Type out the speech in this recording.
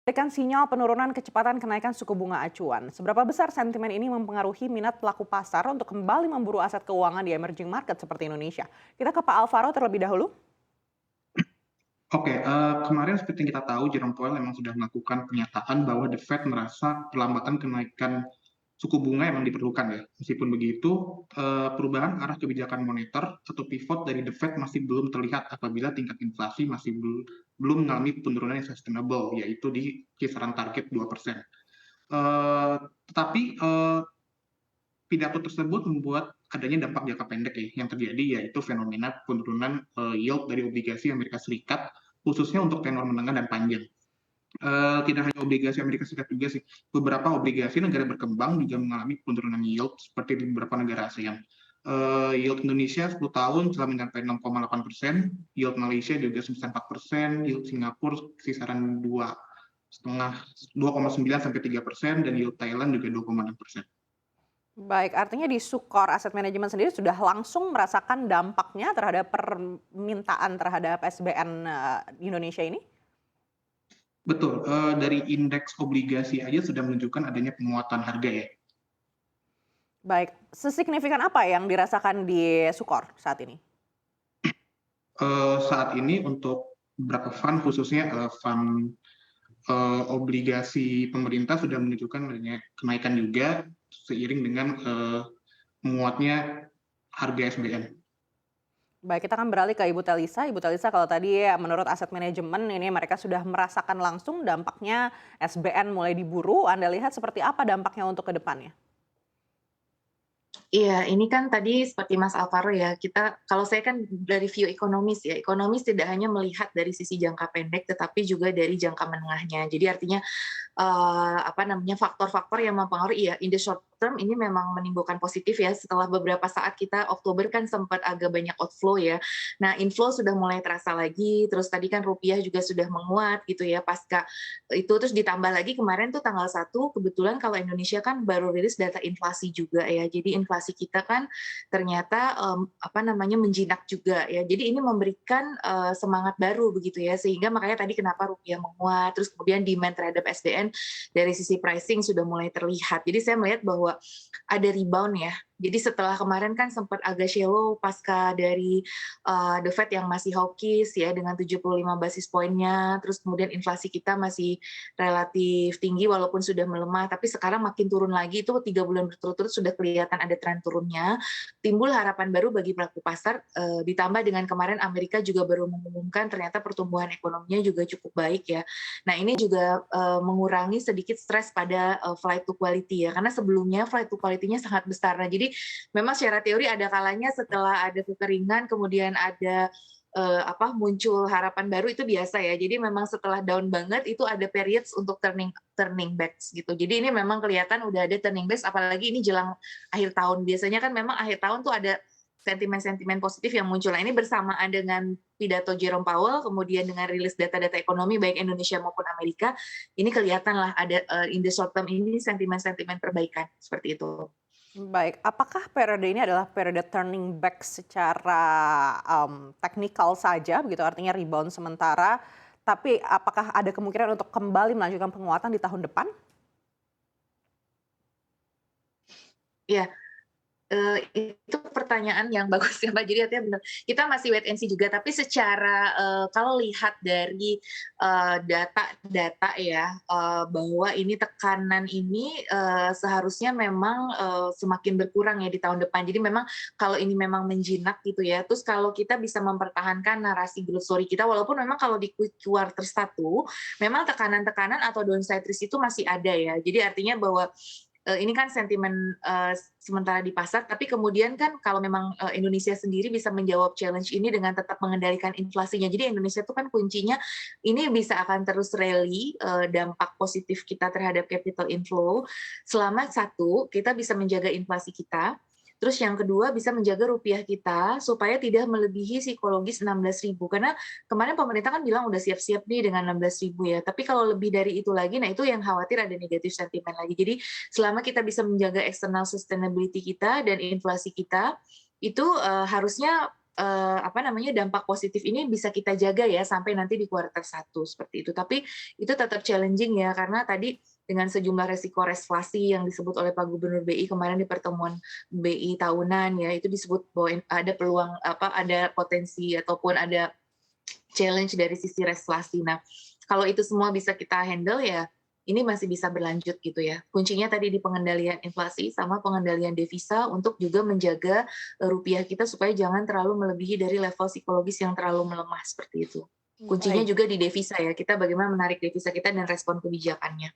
Tekan sinyal penurunan kecepatan kenaikan suku bunga acuan. Seberapa besar sentimen ini mempengaruhi minat pelaku pasar untuk kembali memburu aset keuangan di emerging market seperti Indonesia? Kita ke Pak Alvaro terlebih dahulu. Oke, kemarin seperti yang kita tahu Jerome Powell memang sudah melakukan pernyataan bahwa The Fed merasa perlambatan kenaikan suku bunga memang diperlukan ya. Meskipun begitu, perubahan arah kebijakan moneter atau pivot dari The Fed masih belum terlihat apabila tingkat inflasi masih belum mengalami penurunan yang sustainable, yaitu di kisaran target 2%. Tetapi pidato tersebut membuat adanya dampak jangka pendek ya yang terjadi, yaitu fenomena penurunan yield dari obligasi Amerika Serikat khususnya untuk tenor menengah dan panjang. Tidak hanya obligasi Amerika Serikat juga sih, beberapa obligasi negara berkembang juga mengalami penurunan yield seperti di beberapa negara ASEAN. Yield Indonesia 10 tahun telah mencapai 6,8%, yield Malaysia juga sebesar 4%, yield Singapura kisaran 2,9 sampai 3%, dan yield Thailand juga 2,6%. Baik, artinya di Sukor Asset Management sendiri sudah langsung merasakan dampaknya terhadap permintaan terhadap SBN di Indonesia ini? Betul, dari indeks obligasi aja sudah menunjukkan adanya penguatan harga ya. Baik, sesignifikan apa yang dirasakan di Sukor saat ini? Saat ini untuk beberapa fund khususnya fund obligasi pemerintah sudah menunjukkan adanya kenaikan juga seiring dengan menguatnya harga SBN. Baik, kita akan beralih ke Ibu Telisa. Ibu Telisa, kalau tadi menurut aset manajemen ini mereka sudah merasakan langsung dampaknya SBN mulai diburu. Anda lihat seperti apa dampaknya untuk ke depannya? Iya, ini kan tadi seperti Mas Alvaro ya, kita kalau saya kan dari view ekonomis ya, ekonomis tidak hanya melihat dari sisi jangka pendek, tetapi juga dari jangka menengahnya. Jadi artinya apa namanya, faktor-faktor yang mempengaruhi ya, in the short term ini memang menimbulkan positif ya, setelah beberapa saat kita Oktober kan sempat agak banyak outflow ya. Nah, inflow sudah mulai terasa lagi, terus tadi kan rupiah juga sudah menguat gitu ya pasca itu, terus ditambah lagi kemarin tuh tanggal 1 kebetulan kalau Indonesia kan baru rilis data inflasi juga ya. Jadi inflasi kita kan ternyata, apa namanya, menjinak juga ya. Jadi ini memberikan, semangat baru begitu ya, sehingga makanya tadi kenapa rupiah menguat, terus kemudian demand terhadap SDN dari sisi pricing sudah mulai terlihat. Jadi saya melihat bahwa ada rebound ya. Jadi setelah kemarin kan sempat agak shallow pasca dari The Fed yang masih hawkish ya dengan 75 basis poinnya, terus kemudian inflasi kita masih relatif tinggi walaupun sudah melemah, tapi sekarang makin turun lagi, itu 3 bulan berturut-turut sudah kelihatan ada tren turunnya. Timbul harapan baru bagi pelaku pasar, ditambah dengan kemarin Amerika juga baru mengumumkan ternyata pertumbuhan ekonominya juga cukup baik ya. Nah ini juga mengurangi sedikit stres pada flight to quality ya, karena sebelumnya flight to quality-nya sangat besar. Nah jadi memang secara teori ada kalanya setelah ada kekeringan kemudian ada muncul harapan baru itu biasa ya. Jadi memang setelah down banget itu ada periods untuk turning turning backs gitu. Jadi ini memang kelihatan udah ada turning backs apalagi ini jelang akhir tahun. Biasanya kan memang akhir tahun tuh ada sentimen-sentimen positif yang muncul. Nah, ini bersamaan dengan pidato Jerome Powell, kemudian dengan rilis data-data ekonomi baik Indonesia maupun Amerika, ini kelihatan lah ada in the short term ini sentimen-sentimen perbaikan seperti itu. Baik, apakah periode ini adalah periode turning back secara teknikal saja begitu, artinya rebound sementara, tapi apakah ada kemungkinan untuk kembali melanjutkan penguatan di tahun depan? Iya, itu pertanyaan yang bagus ya, Mbak. Jadi artinya benar, kita masih wait and see juga, tapi secara, kalau lihat dari, data-data ya, bahwa ini tekanan ini, seharusnya memang, semakin berkurang ya di tahun depan. Jadi memang kalau ini memang menjinak gitu ya, terus kalau kita bisa mempertahankan narasi growth story kita, walaupun memang kalau di quarter 1 memang tekanan-tekanan atau downside risk itu masih ada ya. Jadi artinya bahwa ini kan sentimen sementara di pasar, tapi kemudian kan kalau memang Indonesia sendiri bisa menjawab challenge ini dengan tetap mengendalikan inflasinya. Jadi Indonesia itu kan kuncinya ini bisa akan terus rally dampak positif kita terhadap capital inflow selama satu kita bisa menjaga inflasi kita. Terus yang kedua bisa menjaga rupiah kita supaya tidak melebihi psikologis 16.000 karena kemarin pemerintah kan bilang udah siap-siap nih dengan 16.000 ya. Tapi kalau lebih dari itu lagi, nah itu yang khawatir ada negatif sentimen lagi. Jadi selama kita bisa menjaga external sustainability kita dan inflasi kita, itu harusnya dampak positif ini bisa kita jaga ya sampai nanti di kuartal 1 seperti itu. Tapi itu tetap challenging ya, karena tadi dengan sejumlah resiko restlasi yang disebut oleh Pak Gubernur BI kemarin di pertemuan BI tahunan ya, itu disebut bahwa ada peluang ada potensi ataupun ada challenge dari sisi restlasi. Nah, kalau itu semua bisa kita handle ya ini masih bisa berlanjut gitu ya. Kuncinya tadi di pengendalian inflasi sama pengendalian devisa untuk juga menjaga rupiah kita supaya jangan terlalu melebihi dari level psikologis yang terlalu melemah seperti itu. Kuncinya Baik. juga di devisa ya, kita bagaimana menarik devisa kita dan respon kebijakannya.